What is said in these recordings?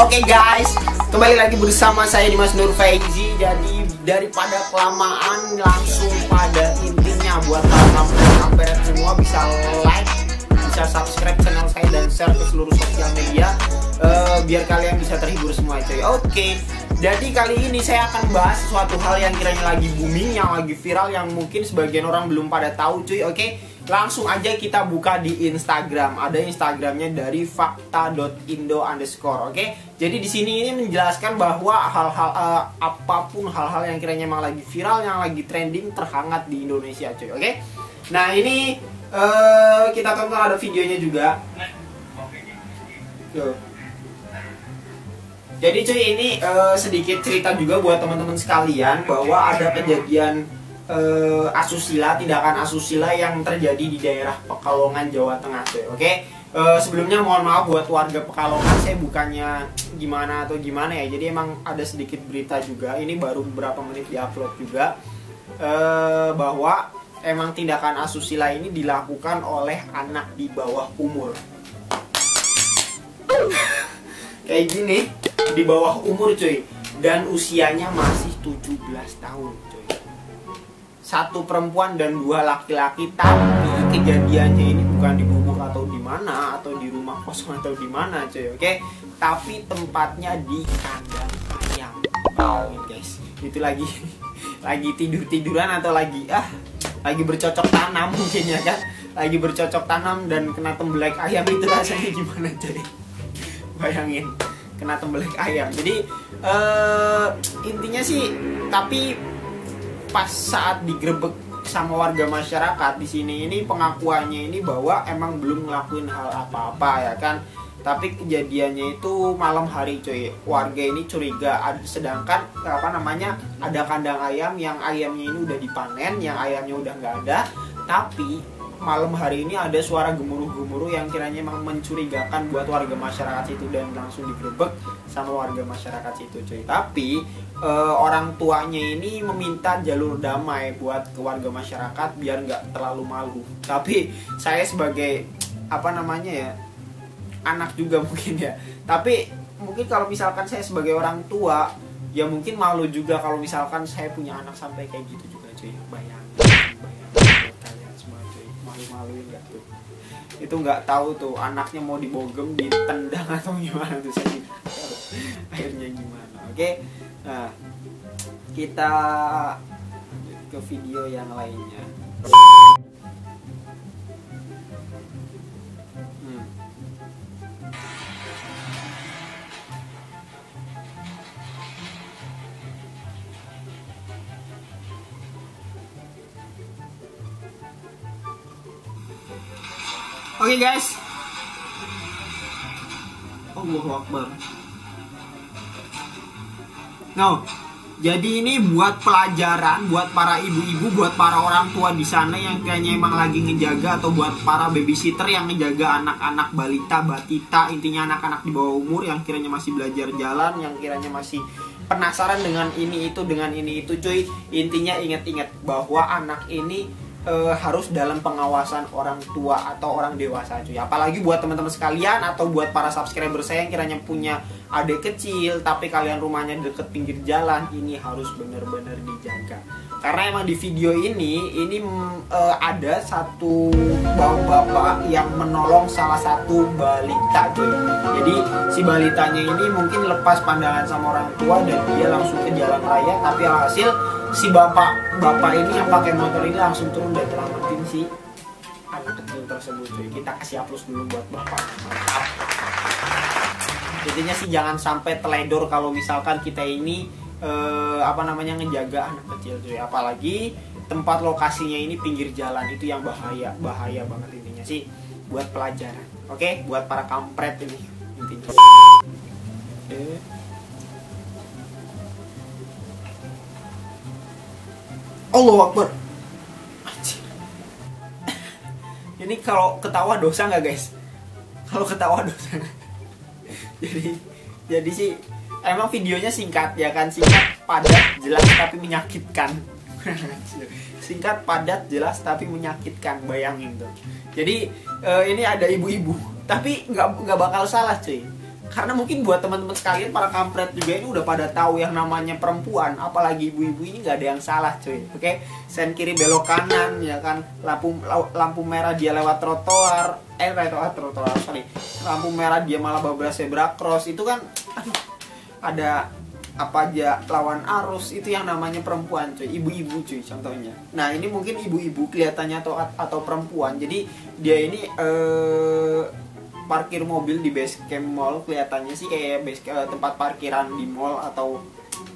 Oke guys, kembali lagi bersama saya Dimas Nur Faizi. Jadi daripada kelamaan, langsung pada intinya buat kampret semua bisa like, bisa subscribe channel saya dan share ke seluruh sosial media, biar kalian bisa terhibur semua cuy. Oke, jadi kali ini saya akan bahas suatu hal yang kiranya lagi booming, yang lagi viral, yang mungkin sebagian orang belum pada tahu cuy. Oke, langsung aja kita buka di Instagram. Ada Instagramnya dari fakta.indo_. Oke, jadi di sini ini menjelaskan bahwa hal-hal apapun hal-hal yang kiranya emang lagi viral, yang lagi trending, terhangat di Indonesia cuy. Oke, nah ini kita tonton, ada videonya juga. Tuh. Jadi cuy, ini sedikit cerita juga buat teman-teman sekalian bahwa ada kejadian asusila, tindakan asusila yang terjadi di daerah Pekalongan, Jawa Tengah cuy. Oke, sebelumnya mohon maaf buat warga Pekalongan, saya bukannya gimana atau gimana ya. Jadi emang ada sedikit berita juga, ini baru beberapa menit diupload juga, bahwa emang tindakan asusila ini dilakukan oleh anak di bawah umur. Kayak gini, di bawah umur cuy, dan usianya masih 17 tahun cuy. Satu perempuan dan dua laki-laki, tapi kejadiannya ini bukan di gubuk atau di mana, atau di rumah kosong atau di mana cuy. Oke, tapi tempatnya di kandang ayam. Guys, itu lagi tidur-tiduran atau lagi bercocok tanam mungkin ya kan, lagi bercocok tanam dan kena tembelek ayam. Itu rasanya gimana cuy? Bayangin, kena tembelek ayam. Jadi intinya sih, tapi pas saat digerebek sama warga masyarakat di sini, ini pengakuannya ini bahwa emang belum ngelakuin hal apa-apa ya kan, tapi kejadiannya itu malam hari cuy. Warga ini curiga, sedangkan ada kandang ayam yang ayamnya ini udah dipanen, yang ayamnya udah nggak ada, tapi malam hari ini ada suara gemuruh-gemuruh yang kiranya emang mencurigakan buat warga masyarakat situ, dan langsung digerebek sama warga masyarakat situ cuy. Tapi orang tuanya ini meminta jalur damai buat ke warga masyarakat biar nggak terlalu malu. Tapi saya sebagai anak juga mungkin ya, tapi mungkin kalau misalkan saya sebagai orang tua ya mungkin malu juga kalau misalkan saya punya anak sampai kayak gitu juga cuy. Bayangin kalian semua cuy, malu-maluin gak tuh? Itu nggak tahu tuh anaknya mau dibogem, ditendang atau gimana tuh, saya tidak tahu akhirnya gimana. Oke, nah kita lanjut ke video yang lainnya. Oke guys, Allahu Akbar. Nah, jadi ini buat pelajaran buat para ibu-ibu, buat para orang tua di sana yang kayaknya emang lagi ngejaga, atau buat para babysitter yang ngejaga anak-anak balita, batita, intinya anak-anak di bawah umur yang kiranya masih belajar jalan, yang kiranya masih penasaran dengan ini itu cuy. Intinya ingat-ingat bahwa anak ini harus dalam pengawasan orang tua atau orang dewasa cuy. Apalagi buat teman-teman sekalian atau buat para subscriber saya yang kiranya punya adik kecil tapi kalian rumahnya deket pinggir jalan, ini harus benar-benar dijaga. Karena emang di video ini ada satu bapak yang menolong salah satu balita cuy. Jadi si balitanya ini mungkin lepas pandangan sama orang tua dan dia langsung ke jalan raya, tapi alhasil si bapak ini yang pakai motor ini langsung turun dan nyelamatin si anak kecil tersebut cuy. Kita kasih aplaus dulu buat bapak. Mantap. Intinya sih jangan sampai teledor kalau misalkan kita ini ngejaga anak kecil cuy. Apalagi tempat lokasinya ini pinggir jalan, itu yang bahaya banget. Intinya sih buat pelajaran. Oke, buat para kampret ini intinya. Allahu Akbar. Ini kalau ketawa dosa nggak guys? Kalau ketawa dosa. Jadi sih emang videonya singkat ya kan, singkat, padat, jelas tapi menyakitkan. Singkat, padat, jelas tapi menyakitkan, bayangin tuh. Jadi ini ada ibu-ibu, tapi nggak bakal salah cuy. Karena mungkin buat teman-teman sekalian para kampret juga ini udah pada tahu yang namanya perempuan, apalagi ibu-ibu ini nggak ada yang salah cuy. Oke, sen kiri belok kanan ya kan, lampu merah dia lewat trotoar, sorry, lampu merah dia malah bablas zebra cross, itu kan aduh, ada apa aja lawan arus, itu yang namanya perempuan cuy, ibu-ibu cuy contohnya. Nah ini mungkin ibu-ibu kelihatannya atau perempuan, jadi dia ini parkir mobil di base camp mall, kelihatannya sih kayak tempat parkiran di mall atau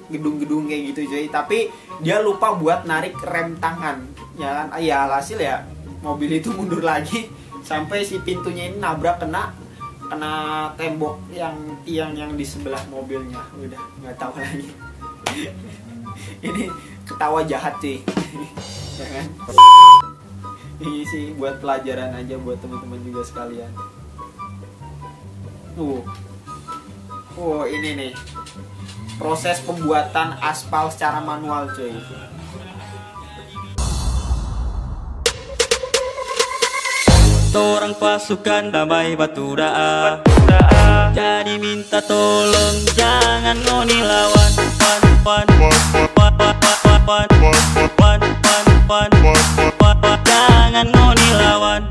gedung-gedung kayak gitu cuy, tapi dia lupa buat narik rem tangan ya kan. Ya alhasil ya mobil itu mundur lagi sampai si pintunya ini nabrak kena tembok yang tiang yang di sebelah mobilnya. Udah nggak tahu lagi. Ini ketawa jahat sih. Ya kan? Ini sih buat pelajaran aja buat teman-teman juga sekalian. Ini nih proses pembuatan aspal secara manual cuy. Orang pasukan damai batu daa, jadi minta tolong jangan ngoni lawan. Jangan ngoni lawan.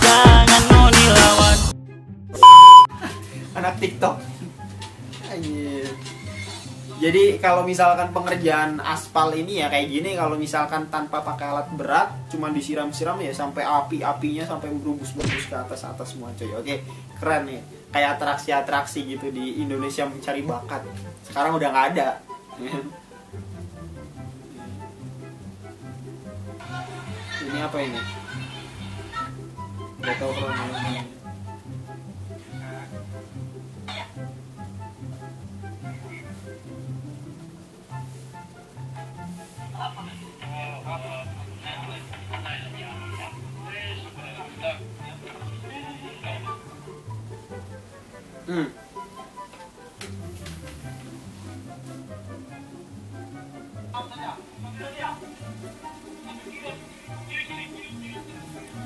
Jangan ngoni lawan. Anak TikTok. Anjir. Jadi kalau misalkan pengerjaan aspal ini ya kayak gini, kalau misalkan tanpa pakai alat berat, cuma disiram-siram ya sampai apinya sampai berembus-berembus ke atas semua coy. Oke, keren nih. Kayak atraksi-atraksi gitu di Indonesia mencari bakat. Sekarang udah nggak ada. Ini apa ini? Gak tahu kronologinya.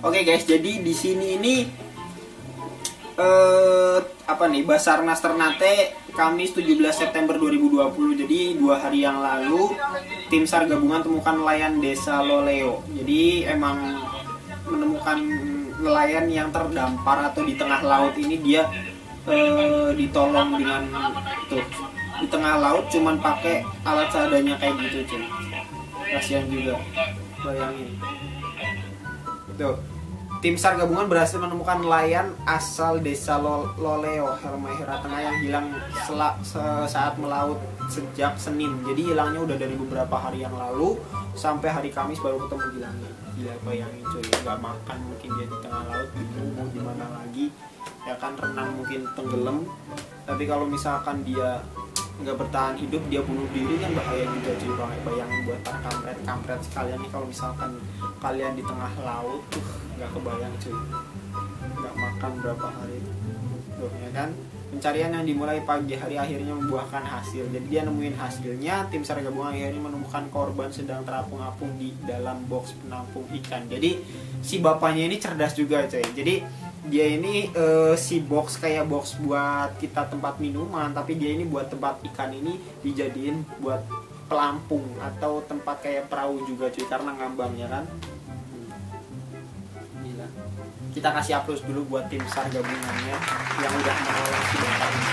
Oke guys, jadi di sini ini Basarnas Ternate Kamis 17 September 2020. Jadi 2 hari yang lalu tim SAR gabungan temukan nelayan desa Loleo. Jadi emang menemukan nelayan yang terdampar atau di tengah laut ini. Dia ditolong dengan tuh di tengah laut cuman pakai alat seadanya kayak gitu cuy. Kasihan juga, bayangin. Tuh, tim SAR gabungan berhasil menemukan nelayan asal desa Loleo, Halmahera Tengah yang hilang saat melaut sejak Senin. Jadi hilangnya udah dari beberapa hari yang lalu, sampai hari Kamis baru ketemu hilangnya. Gila, bayangin cuy, nggak makan mungkin dia di tengah laut, bingung mau gimana lagi. Ya kan, renang mungkin tenggelam. Tapi kalau misalkan dia nggak bertahan hidup, dia bunuh diri kan bahaya juga cuy. Bayangin buat para kampret sekalian nih, kalau misalkan kalian di tengah laut tuh nggak kebayang cuy, nggak makan berapa hari tuh ya kan. Pencarian yang dimulai pagi hari akhirnya membuahkan hasil. Jadi dia nemuin hasilnya. Tim SAR gabungan akhirnya menemukan korban sedang terapung-apung di dalam box penampung ikan. Jadi si bapaknya ini cerdas juga coy. Jadi dia ini si box kayak box buat kita tempat minuman, tapi dia ini buat tempat ikan ini dijadiin buat pelampung atau tempat kayak perahu juga cuy, karena ngambang ya kan. Gila. Kita kasih aplaus dulu buat tim SAR gabungannya yang udah menolong si bapak ini.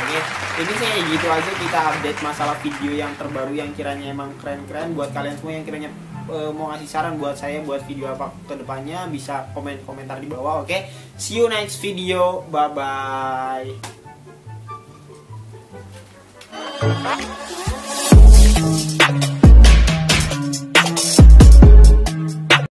Oke, ini saya gitu aja kita update masalah video yang terbaru yang kiranya emang keren-keren. Buat kalian semua yang kiranya mau ngasih saran buat saya buat video apa ke depannya, bisa komentar di bawah. Oke, see you next video, bye bye.